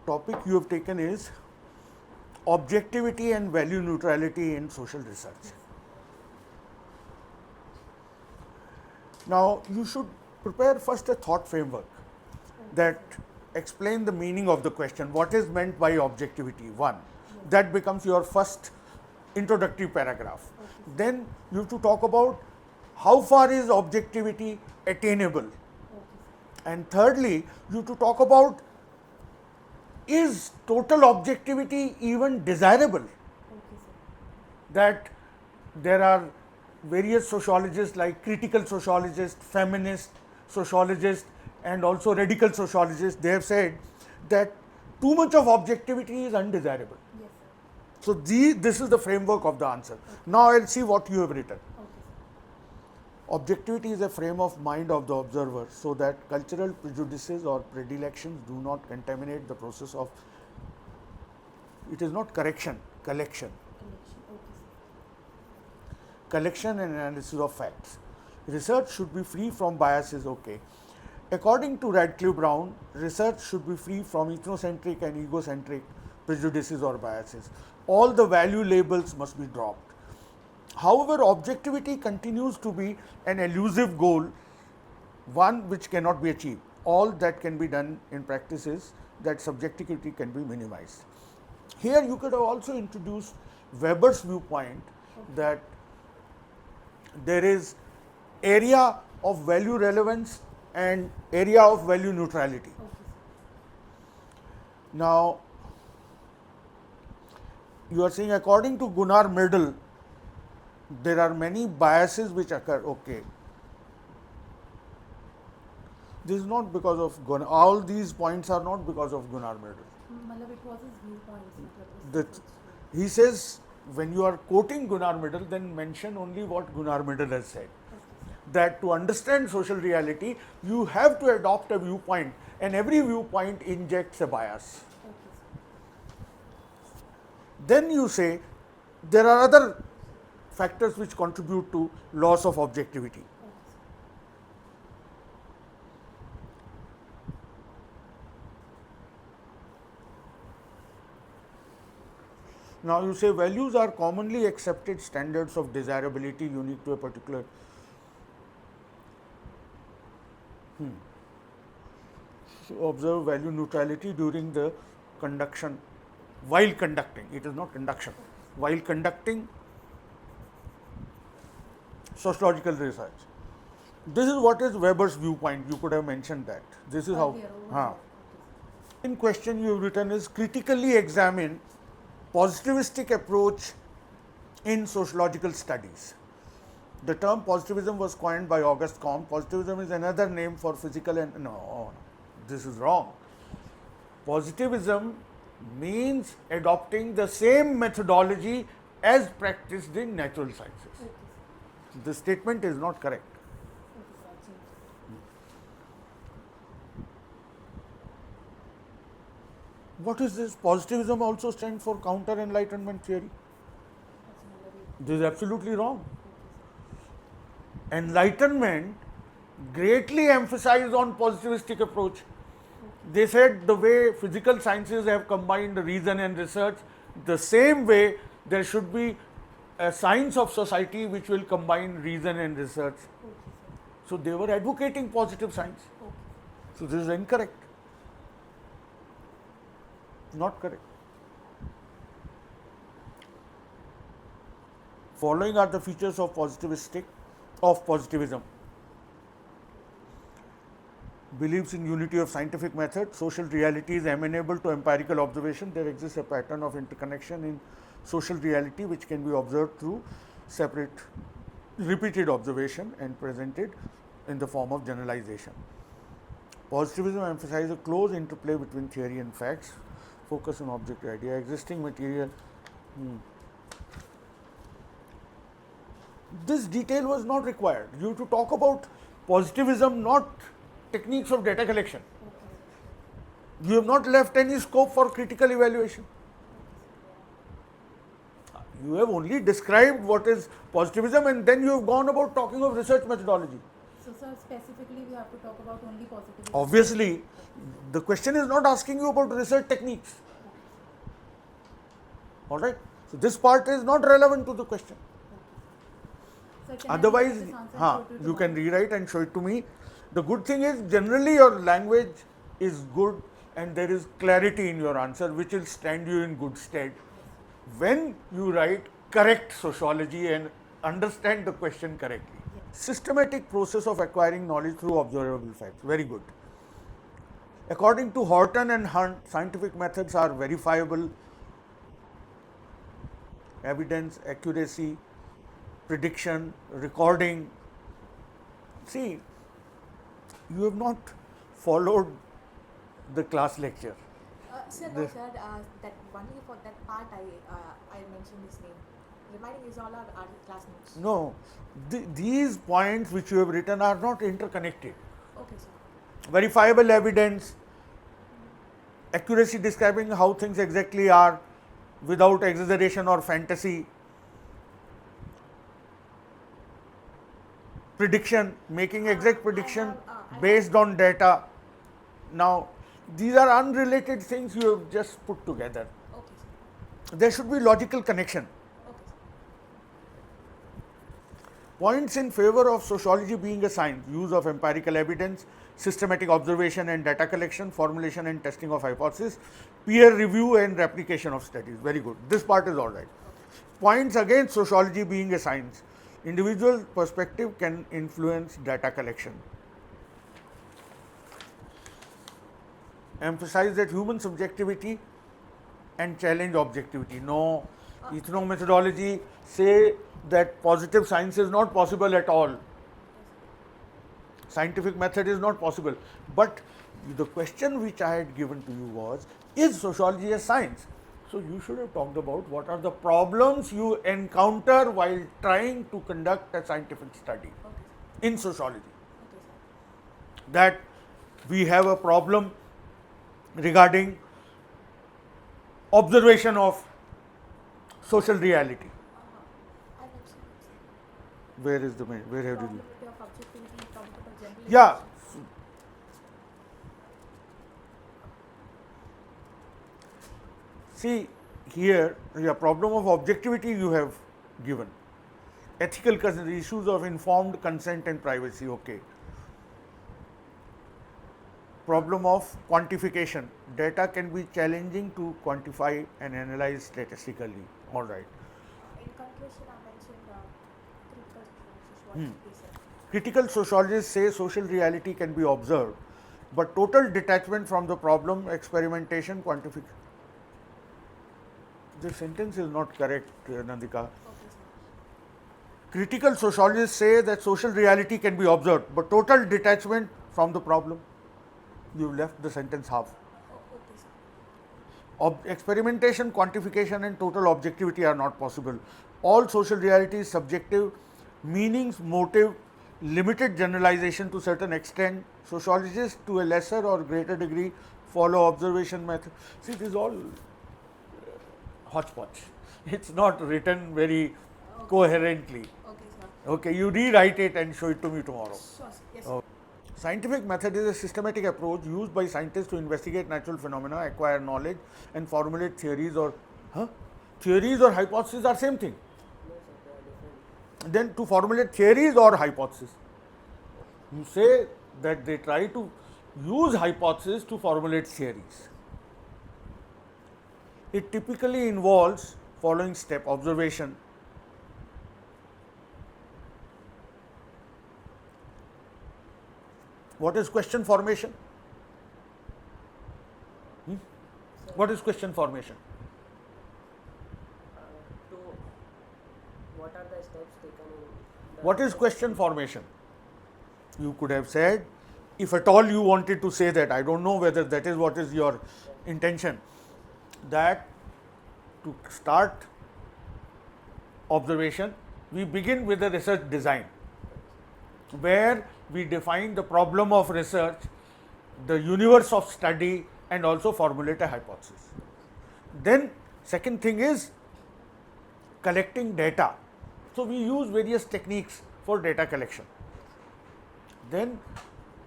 topic you have taken is objectivity and value neutrality in social research. Now, you should prepare first a thought framework that explain the meaning of the question. What is meant by objectivity? One, that becomes your first introductory paragraph. Then you have to talk about how far is objectivity attainable. And thirdly, you have to talk about, is total objectivity even desirable? That there are various sociologists like critical sociologists, feminist sociologists, and also radical sociologists. They have said that too much of objectivity is undesirable. Yes, So this is the framework of the answer. Now I'll see what you have written. Objectivity is a frame of mind of the observer so that cultural prejudices or predilections do not contaminate the process of, it is not correction, collection. Collection and analysis of facts. Research should be free from biases, okay. According to Radcliffe Brown, research should be free from ethnocentric and egocentric prejudices or biases. All the value labels must be dropped. However, objectivity continues to be an elusive goal, one which cannot be achieved. All that can be done in practice is that subjectivity can be minimized. Here you could have also introduced Weber's viewpoint that there is area of value relevance and area of value neutrality. Now, you are saying according to Gunnar Myrdal, there are many biases which occur. Okay. This is not because of Gunnar. All these points are not because of Gunnar Myrdal. It was his viewpoint. He says when you are quoting Gunnar Myrdal, then mention only what Gunnar Myrdal has said. That to understand social reality, you have to adopt a viewpoint, and every viewpoint injects a bias. Then you say there are other factors which contribute to loss of objectivity. Now you say values are commonly accepted standards of desirability unique to a particular. So observe value neutrality during the conduction, while conducting, it is not conduction, while conducting sociological research. This is what is Weber's viewpoint. You could have mentioned that. This is how. In question you have written is critically examine positivistic approach in sociological studies. The term positivism was coined by Auguste Comte. Positivism is another name for physical and no, this is wrong. Positivism means adopting the same methodology as practiced in natural sciences. The statement is not correct. What is this? Positivism also stands for counter enlightenment theory. This is absolutely wrong. Enlightenment greatly emphasized on positivistic approach. They said the way physical sciences have combined reason and research, the same way there should be a science of society which will combine reason and research. So they were advocating positive science. So this is incorrect. Not correct. Following are the features of positivism. Believes in unity of scientific method. Social reality is amenable to empirical observation. There exists a pattern of interconnection in social reality which can be observed through separate repeated observation and presented in the form of generalization. Positivism emphasizes a close interplay between theory and facts. Focus on objective idea. Existing material. This detail was not required. You have to talk about positivism, not techniques of data collection. You have not left any scope for critical evaluation. You have only described what is positivism and then you have gone about talking of research methodology. So, sir, specifically we have to talk about only positivism. Obviously, The question is not asking you about research techniques. All right. So this part is not relevant to the question. So can Otherwise, I rewrite this answer and show it to you can tomorrow? rewrite and show it to me. The good thing is generally your language is good and there is clarity in your answer which will stand you in good stead. When you write correct sociology and understand the question correctly. Systematic process of acquiring knowledge through observable facts. Very good. According to Horton and Hunt, scientific methods are verifiable, evidence, accuracy, prediction, recording. See, you have not followed the class lecture. Sir, no, sir. That only for that part I mentioned his name. Remaining is all our class notes. No, these points which you have written are not interconnected. Okay, sir. Verifiable evidence, accuracy describing how things exactly are without exaggeration or fantasy, prediction, making exact prediction based on data. Now, these are unrelated things you have just put together. Okay, sir. There should be logical connection. Okay, sir. Points in favor of sociology being a science: use of empirical evidence, systematic observation and data collection, formulation and testing of hypotheses, peer review and replication of studies. Very good. This part is all right. Points against sociology being a science: individual perspective can influence data collection. Emphasize that human subjectivity and challenge objectivity. No, ethnomethodology say that positive science is not possible at all. Scientific method is not possible. But the question which I had given to you was, is sociology a science? So you should have talked about what are the problems you encounter while trying to conduct a scientific study Okay, in sociology. sir. Okay, sir. That we have a problem regarding observation of social reality. I mentioned it, sir. Where is the where have you? Probability of objectivity, probability of generalization. Yeah. See here, the problem of objectivity you have given. Ethical issues of informed consent and privacy. Okay. Problem of quantification. Data can be challenging to quantify and analyze statistically. All right. In conclusion, I mentioned critical sociology. Sir. Critical sociologists say social reality can be observed, but total detachment from the problem, experimentation, quantification. The sentence is not correct, Nandika. Okay, sir. Critical sociologists say that social reality can be observed, but total detachment from the problem. You left the sentence half. Okay, sir. Experimentation, quantification, and total objectivity are not possible. All social reality is subjective, meanings, motive, limited generalization to certain extent. Sociologists, to a lesser or greater degree, follow observation method. See, it is all hodgepodge. It's not written very coherently. Okay, sir. Okay, you rewrite it and show it to me tomorrow. Sure, sir. Yes, sir. Okay. Scientific method is a systematic approach used by scientists to investigate natural phenomena, acquire knowledge, and formulate theories or theories or hypotheses are same thing. Then to formulate theories or hypotheses, you say that they try to use hypotheses to formulate theories. It typically involves following step: observation, what is question formation? What is question formation? What are the steps taken in What is question formation? You could have said, if at all you wanted to say that, I don't know whether that is what is your intention, that to start observation, we begin with the research design, where we define the problem of research, the universe of study, and also formulate a hypothesis. Then second thing is collecting data. So we use various techniques for data collection. Then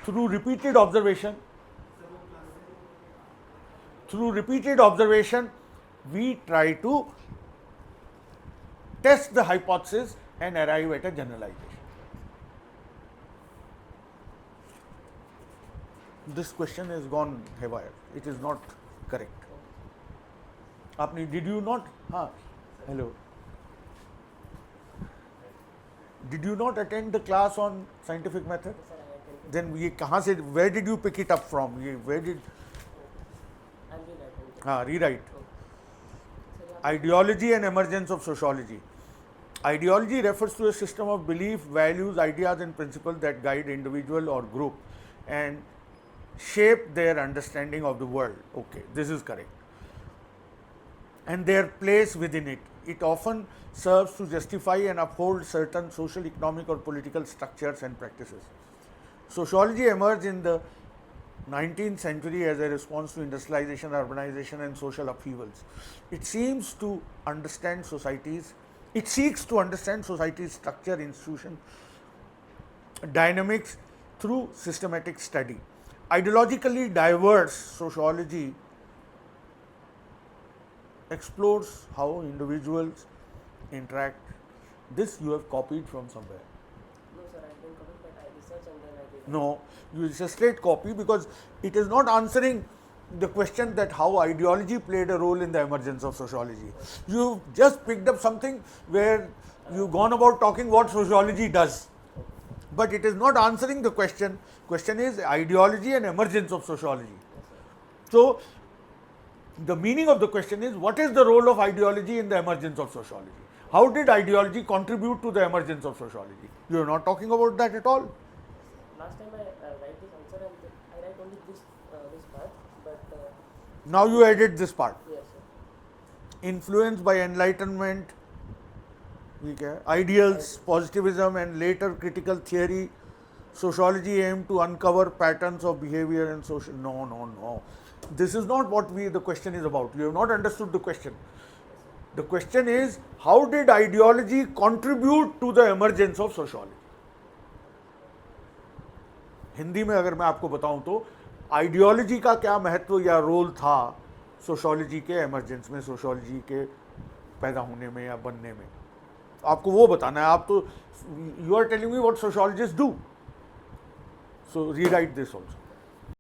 through repeated observation, through repeated observation, we try to test the hypothesis and arrive at a generalization. This question has gone haywire. It is not correct. Did you not? Hello. Did you not attend the class on scientific method? Sir, I attended. Then where did you pick it up from? Where did I will attend. rewrite? So you have Ideology and emergence of sociology. Ideology refers to a system of belief, values, ideas, and principles that guide individual or group and shape their understanding of the world. Okay, this is correct. And their place within it. It often serves to justify and uphold certain social, economic, or political structures and practices. Sociology emerged in the 19th century as a response to industrialization, urbanization, and social upheavals. It seeks to understand society's structure, institution, dynamics through systematic study. Ideologically diverse sociology explores how individuals interact. This you have copied from somewhere. no, sir, I didn't cover, but I researched and then I did. No, it's a straight copy because it is not answering the question that how ideology played a role in the emergence of sociology. You just picked up something where you've gone about talking what sociology does. But it is not answering the question. Question is ideology and emergence of sociology. So, the meaning of the question is what is the role of ideology in the emergence of sociology? How did ideology contribute to the emergence of sociology? You are not talking about that at all. Last time I write this answer and I write only this part, but Now you edit this part. yes, sir. Influenced by enlightenment, ideals, positivism, and later critical theory, sociology aimed to uncover patterns of behavior and social. No. This is not what the question is about. You have not understood the question. The question is how did ideology contribute to the emergence of sociology? Hindi में अगर मैं आपको बताऊं तो ideology का क्या महत्व या रोल था सोशियोलॉजी के एमर्जेंस में, सोशियोलॉजी के पैदा होने में या बनने में, आपको वो बताना है. आप तो you are telling me what sociologist do, so rewrite this also.